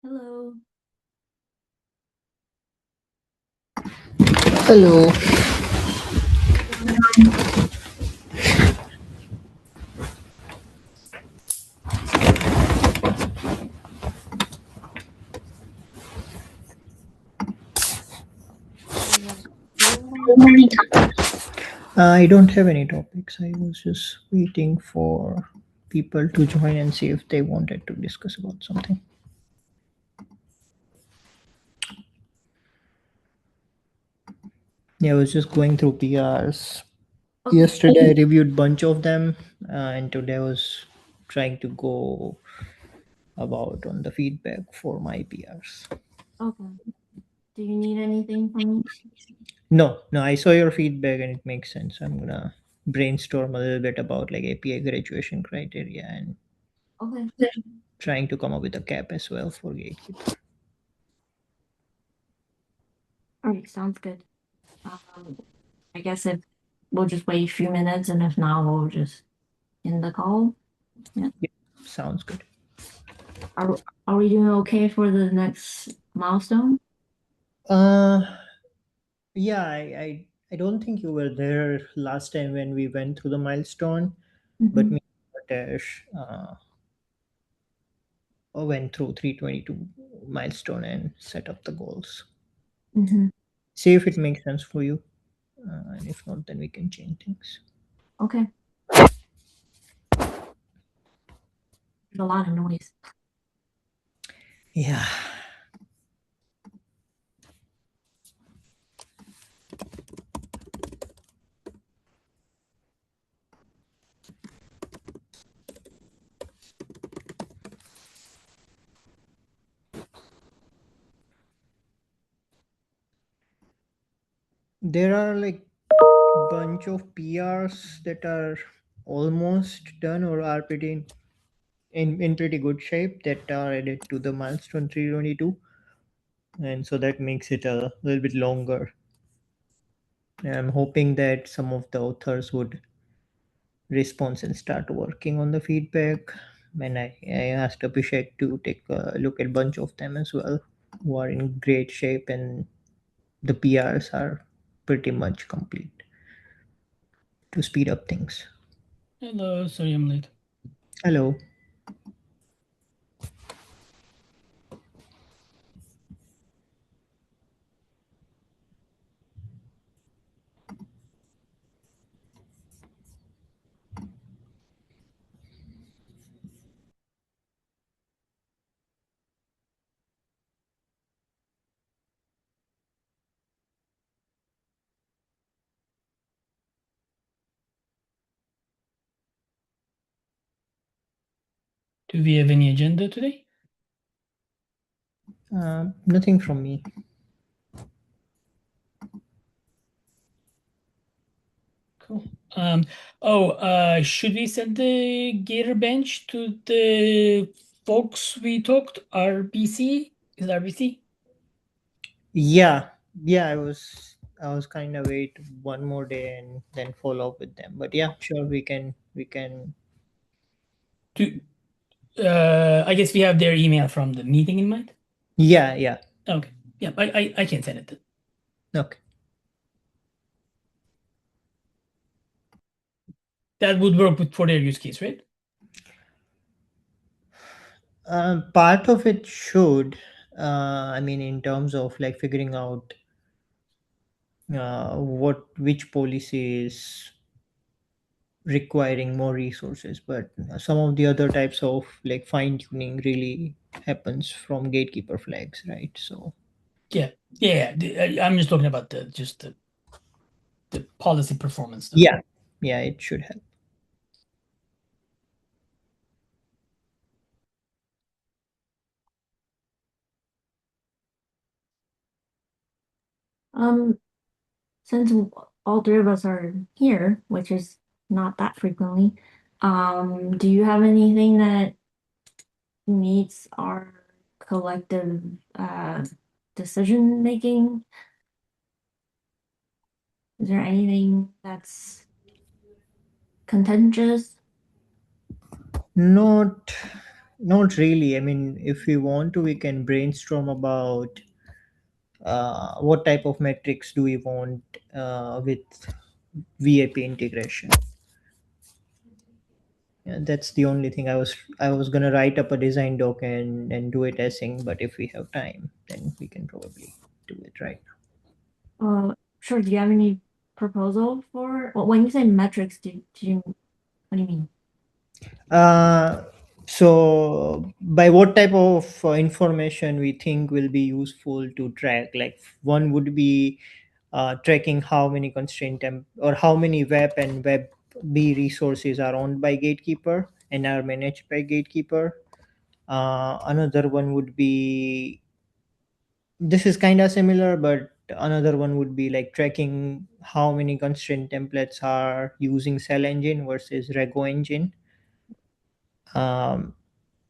Hello. Hello. Do you have any topics? I don't have any topics. I was just waiting for people to join and see if they wanted to discuss about something. Yeah, I was just going through PRs. Okay. Yesterday I reviewed bunch of them, and today I was trying to go about on the feedback for my PRs. Okay. Do you need anything from me? No, I saw your feedback and it makes sense. I'm gonna brainstorm a little bit about like API graduation criteria and Okay. trying to come up with a cap as well for gatekeeper. All right. Sounds good. Um, I guess if we'll just wait a few minutes, and if not, we'll just end the call. Yeah. Yeah, sounds good. Are we doing okay for the next milestone? Uh, yeah, I don't think you were there last time when we went through the milestone, but Mm-hmm. me and Tesh went through 322 milestone and set up the goals. Mm-hmm. See if it makes sense for you, and if not, then we can change things. Okay. There's a lot of noise. Yeah, there are like bunch of PRs that are almost done or are pretty in pretty good shape that are added to the milestone 322, and so that makes it a little bit longer. I'm hoping that some of the authors would respond and start working on the feedback. And I asked Abhishek to take a look at a bunch of them as well, who are in great shape, and the PRs are pretty much complete to speed up things. Hello, sorry I'm late. Hello. Do we have any agenda today? Nothing from me. Cool. Should we send the Gator bench to the folks we talked? RBC? Is it RBC? Yeah, yeah. I was kind of wait one more day and then follow up with them. But yeah, sure, we can. Do I guess we have their email from the meeting in mind? Yeah, yeah. Okay. Yeah, I can send it then. Okay. That would work for their use case, right? Part of it should. I mean, in terms of like figuring out which policy is requiring more resources, but some of the other types of like fine tuning really happens from gatekeeper flags, right? So Yeah. Yeah. I'm just talking about the policy performance stuff. yeah, yeah, it should help. Um, since all three of us are here, which is not that frequently, do you have anything that meets our collective decision making? Is there anything that's contentious? Not Not really. I mean, if we want to, we can brainstorm about what type of metrics do we want with VAP integration. Yeah, that's the only thing. I was gonna write up a design doc and do it async, but if we have time, then we can probably do it right Sure. Do you have any proposal for, well, when you say metrics, what do you mean? now. So by what type of information we think will be useful to track? Like one would be tracking how many or how many web and web B resources are owned by Gatekeeper and are managed by Gatekeeper. Another one would be, this is kind of similar, but another one would be like tracking how many constraint templates are using Cell Engine versus Rego Engine. Um,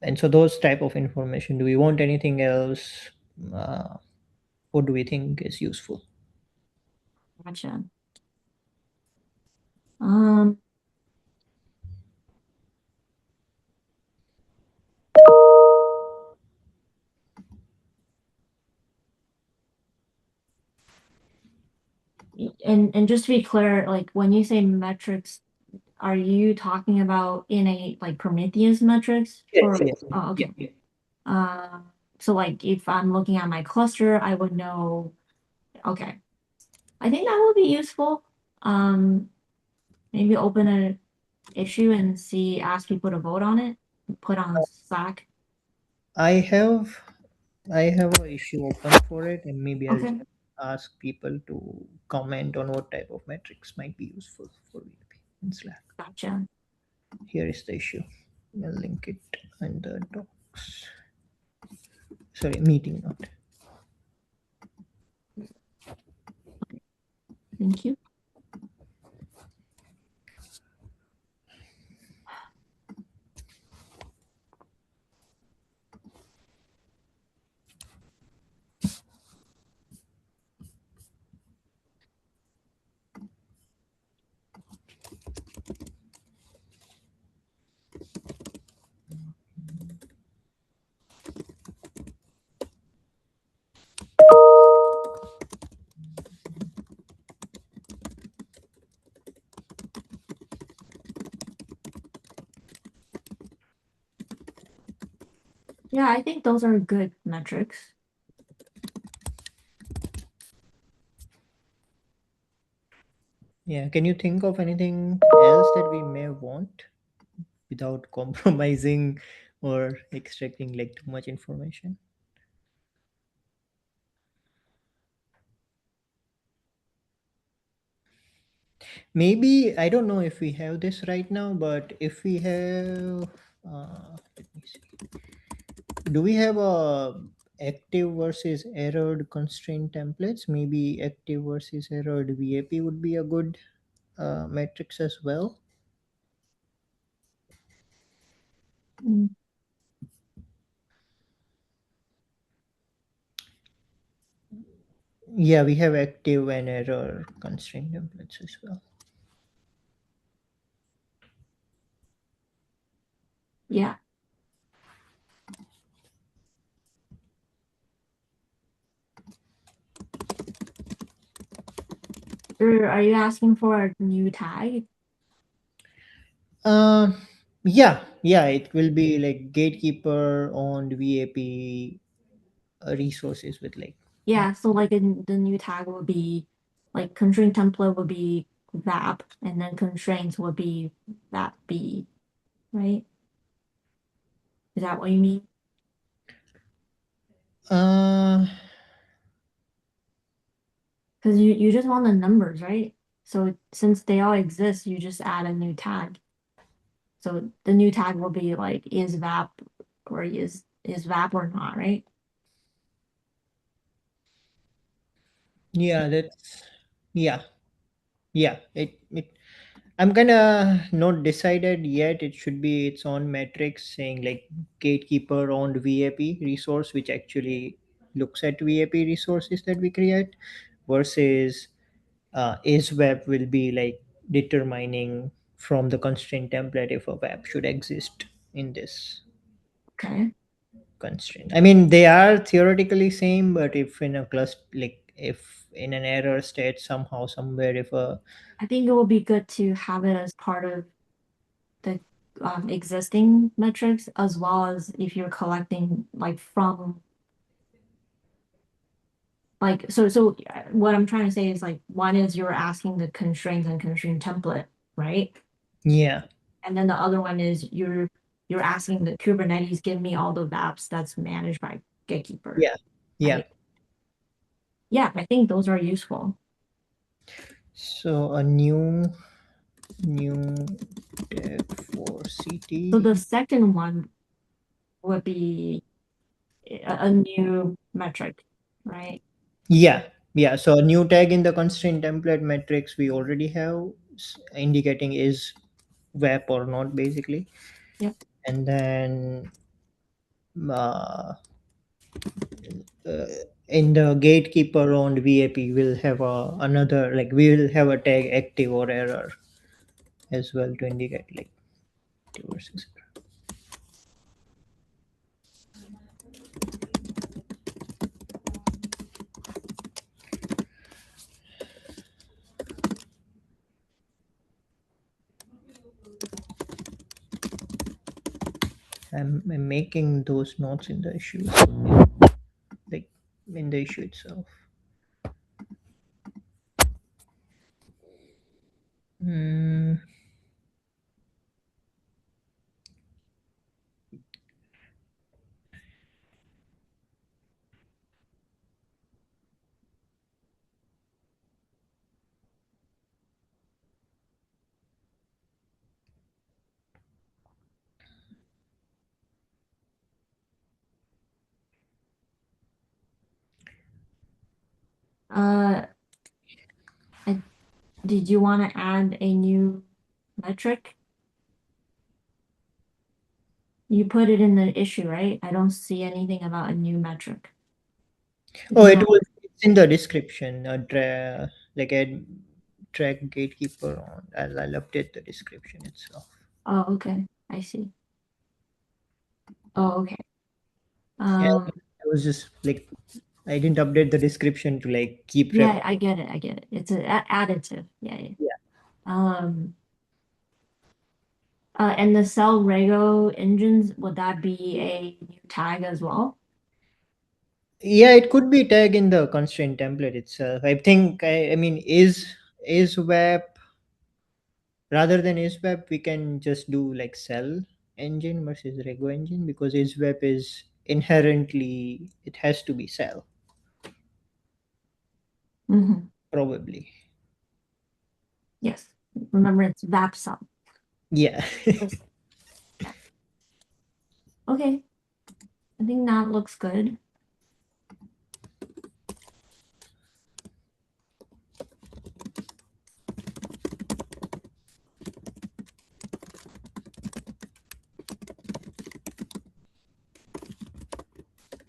and so those type of information. Do we want anything else? Uh, what do we think is useful? Gotcha. Um, and just to be clear, like when you say metrics, are you talking about in a like Prometheus metrics Yes, for, yes. oh, Yeah. okay. Uh, so like if I'm looking at my cluster, I would know, okay. I think that would be useful. Um, maybe open an issue and ask people to vote on it, put on Slack. I have I have a issue open for it, and maybe I'll just Okay, ask people to comment on what type of metrics might be useful for VP in Slack. gotcha. Here is the issue. I'll link it in the docs. Sorry, meeting note. Thank you. Yeah, I think those are good metrics. Yeah, can you think of anything else that we may want without compromising or extracting like too much information? Maybe, I don't know if we have this right now, but if we have, let me see. Do we have a active versus errored constraint templates? Maybe active versus errored VAP would be a good metrics as well. Mm, Yeah, we have active and error constraint templates as well. yeah. Are you asking for a new tag? Um, yeah, it will be like gatekeeper on VAP resources with like, Yeah, so like in the new tag would be like constraint template would be VAP and then constraints would be VAP B, right? Is that what you mean? uh, Because you just want the numbers, right? So since they all exist, you just add a new tag. So the new tag will be like is VAP or is VAP or not, right? yeah, yeah, yeah. I'm kind of not decided yet. It should be its own metrics saying like gatekeeper owned VAP resource, which actually looks at VAP resources that we create, versus is web will be like determining from the constraint template if a web should exist in this. Okay. constraint. I mean, they are theoretically same, but if in a cluster, like if in an error state somehow somewhere, if a I think it would be good to have it as part of the existing metrics, as well as if you're collecting like from like what I'm trying to say is like one is you're asking the constraints and constraint template, right? yeah, And then the other one is you're asking the Kubernetes give me all the apps that's managed by Gatekeeper, yeah, yeah. right? Yeah, I think those are useful. So a new tag for So CT. the second one would be a new metric, right? Yeah, yeah. So a new tag in the constraint template metrics we already have indicating is web or not basically, Yep. and then uh, uh, in the gatekeeper owned VAP we'll have another, like we will have a tag active or error as well to indicate like active, etc. I'm making those notes in the issue, like in the issue itself. Mm, Uh, did you want to add a new metric? You put it in the issue, right? I don't see anything about a new metric. oh, Do you it want? was, it's in the description. Like add track gatekeeper on. I'll update the description itself. Oh, okay. I see. Oh, okay. Yeah, Um, I was just like I didn't update the description to like keep yeah, track. I get it. I get it. It's additive. Yeah, yeah. Yeah. Um, and the cell Rego engines, would that be a new tag as well? Yeah, it could be tag in the constraint template itself. I think I mean is web rather than is web we can just do like cell engine versus rego engine because is web is inherently it has to be cell Mm-hmm. probably. Yes. Remember, it's VAP cell. Yeah. Yes. Yeah. Okay. I think that looks good.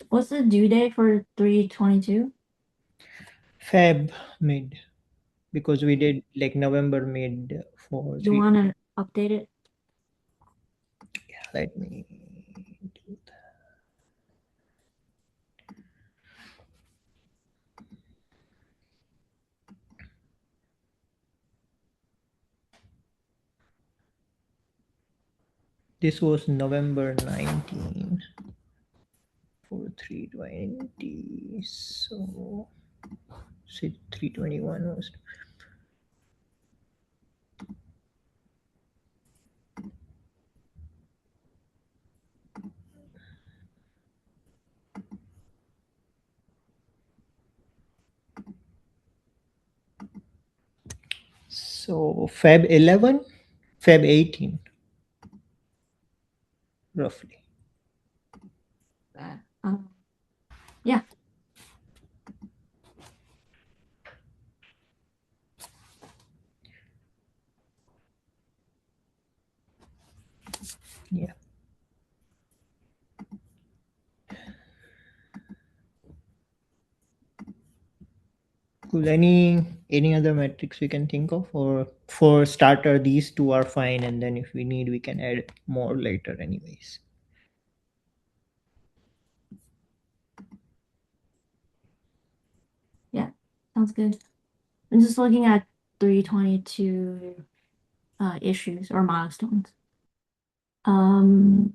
What's the due date for 3/22? Feb mid because we did like November mid for You 3. want to update it? Yeah, let me do that. This was November 19 for 320, so 321 was. So Feb 11, Feb 18, roughly. Uh, um, yeah. Yeah. Cool. Any other metrics we can think of, or for starter, these two are fine, and then if we need, we can add more later, anyways. sounds good. I'm just looking at 322 issues or milestones. Um,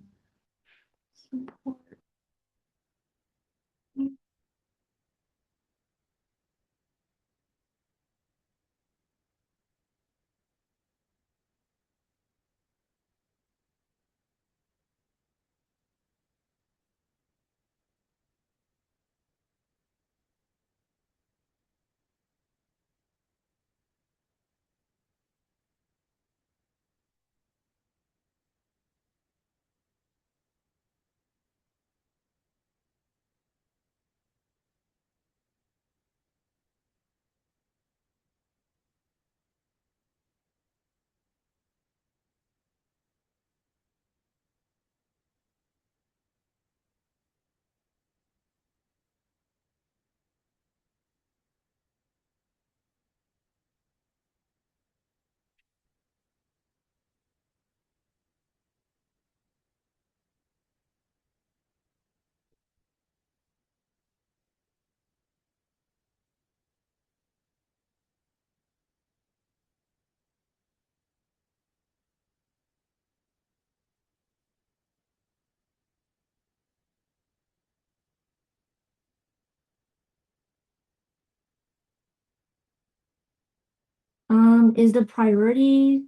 is the priority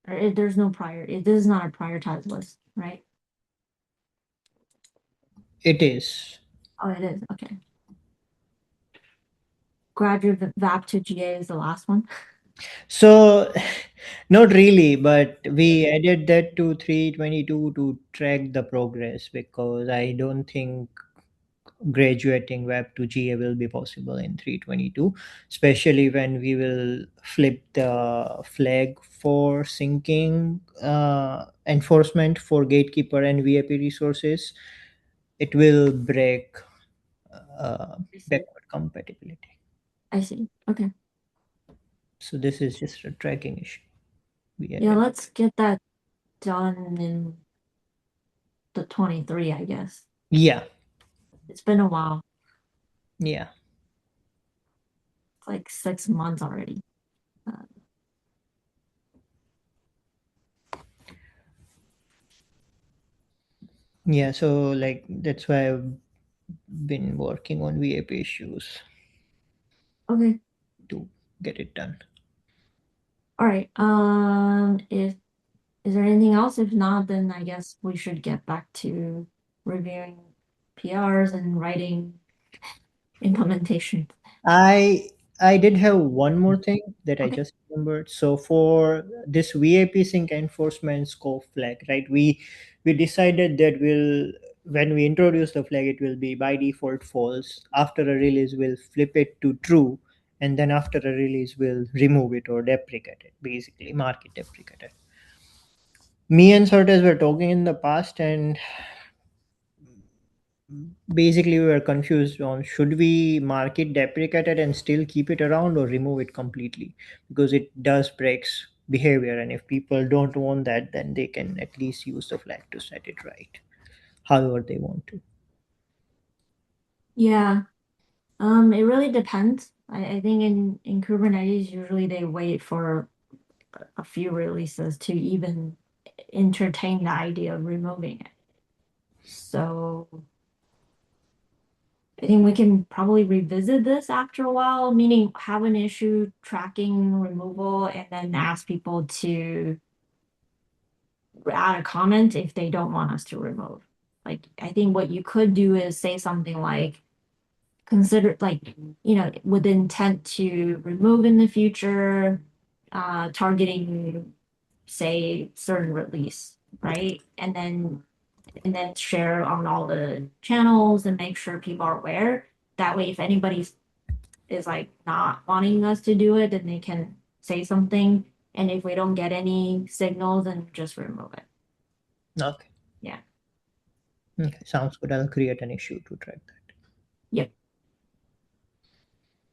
or there's no this is not a prioritized list, right? It is. Oh, it is. Okay. Graduate VAP to GA is the last one. So, not really, but we added that to 322 to track the progress because I don't think graduating web to GA will be possible in 322, especially when we will flip the flag for syncing enforcement for gatekeeper and VIP resources. It will break I see. backward compatibility. I see. Okay. So this is just a tracking issue. We Yeah, added. let's get that done in the 23, I guess. Yeah, It's been a while. yeah, It's like 6 months already. Uh, yeah. So like that's why I've been working on VIP issues okay. to get it done. All right. If is there anything else? If not, then I guess we should get back to reviewing PRs and writing implementation. I did have one more thing that I Okay. just remembered. So for this VIP sync enforcement scope flag, right? We decided that we'll when we introduce the flag, it will be by default false. After a release, we'll flip it to true, and then after a release, we'll remove it or deprecate it. Basically, mark it deprecated. Me and Certes were talking in the past, and basically we were confused on should we mark it deprecated and still keep it around or remove it completely because it does breaks behavior, and if people don't want that then they can at least use the flag to set it right however they want to. Yeah. It really depends. I think in Kubernetes, usually they wait for a few releases to even entertain the idea of removing it. So I think we can probably revisit this after a while, meaning have an issue tracking removal and then ask people to add a comment if they don't want us to remove. Like, I think what you could do is say something like, consider like, with intent to remove in the future, targeting, say, certain release, right? And then share on all the channels and make sure people are aware. That way, if anybody is like not wanting us to do it, then they can say something. And if we don't get any signals, then just remove it. Okay, Yeah. okay, sounds good. I'll create an issue to track that. Yep.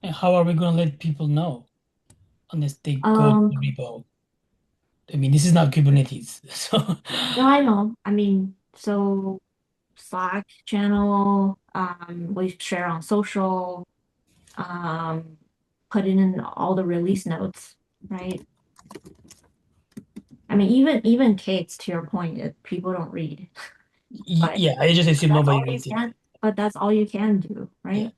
And how are we going to let people know unless they go to the Um, repo? I mean, this is not Kubernetes, so no, I know. I mean, so Slack channel, we share on social. put it in all the release notes, right? I mean, even K8s, to your point, people don't read. But Yeah, I just assume that's nobody all you reads it. can, but that's all you can do, right? Yeah.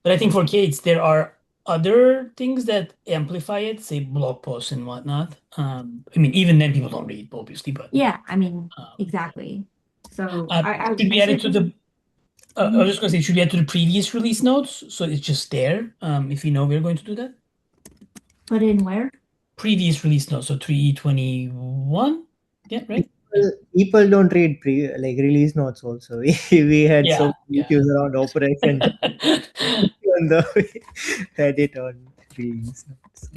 But I think for K8s, there are other things that amplify it, say blog posts and whatnot. I mean, even then people don't read, obviously, but Yeah, I mean, um, exactly. So should we I add it to certainly. the I was just gonna say, should we add to the previous release notes so it's just there? If we know we're going to do that. Put in where? Previous release notes, so 321. Yeah, right? Yeah. People don't read release notes also. We had Yeah, some yeah. issues around operation on the edit on release notes.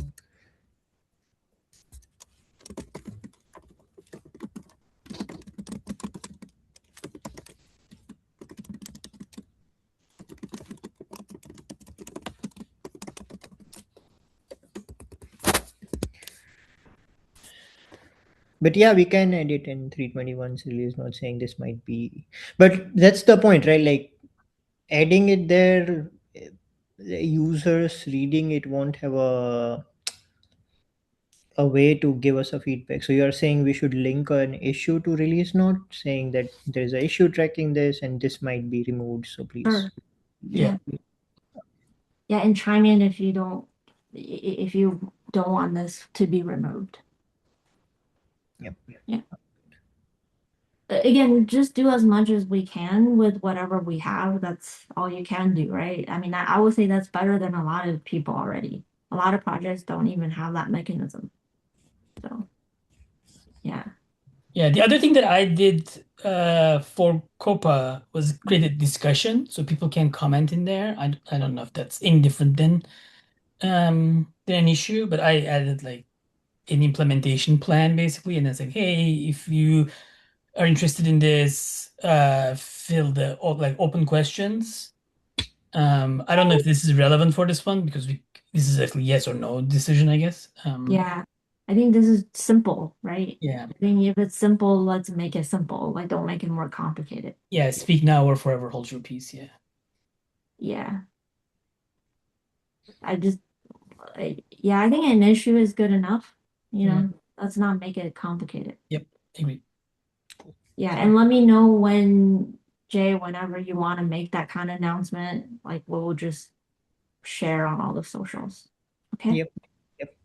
But yeah, we can edit in 321's release note saying this might be, but that's the point, right? Like adding it there, users reading it won't have a way to give us a feedback. So you are saying we should link an issue to release note saying that there is an issue tracking this and this might be removed. So please. Sure. Yeah. Yeah. Yeah, and chime in if you if you don't want this to be removed. Yep. Yeah. Again, just do as much as we can with whatever we have. That's all you can do, right? I mean, I would say that's better than a lot of people already. A lot of projects don't even have that mechanism. So, yeah. Yeah. The other thing that I did for COPA was create a discussion so people can comment in there. I don't know if that's any different than an issue, but I added like an implementation plan basically, and it's like, hey, if you are interested in this, fill the like open questions. I don't know if this is relevant for this one because this is actually yes or no decision, I guess. Yeah. I think this is simple, right? Yeah, I think if it's simple, let's make it simple. Like, don't make it more complicated. yeah. Speak now or forever hold your peace. Yeah, Yeah. I just, yeah, I think an issue is good enough. mm, Let's not make it complicated. yep, agree. Yeah, and let me know when, Jay, whenever you want to make that kind of announcement, like we'll just share on all the socials. Okay? Yep. Yep.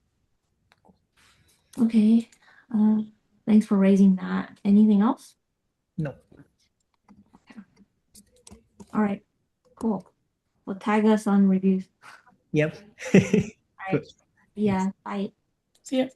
Okay. Uh, thanks for raising that. Anything else? No. All right, cool. Well, tag us on reviews. Yep. All right. Good. Thanks. Yeah, bye. See ya.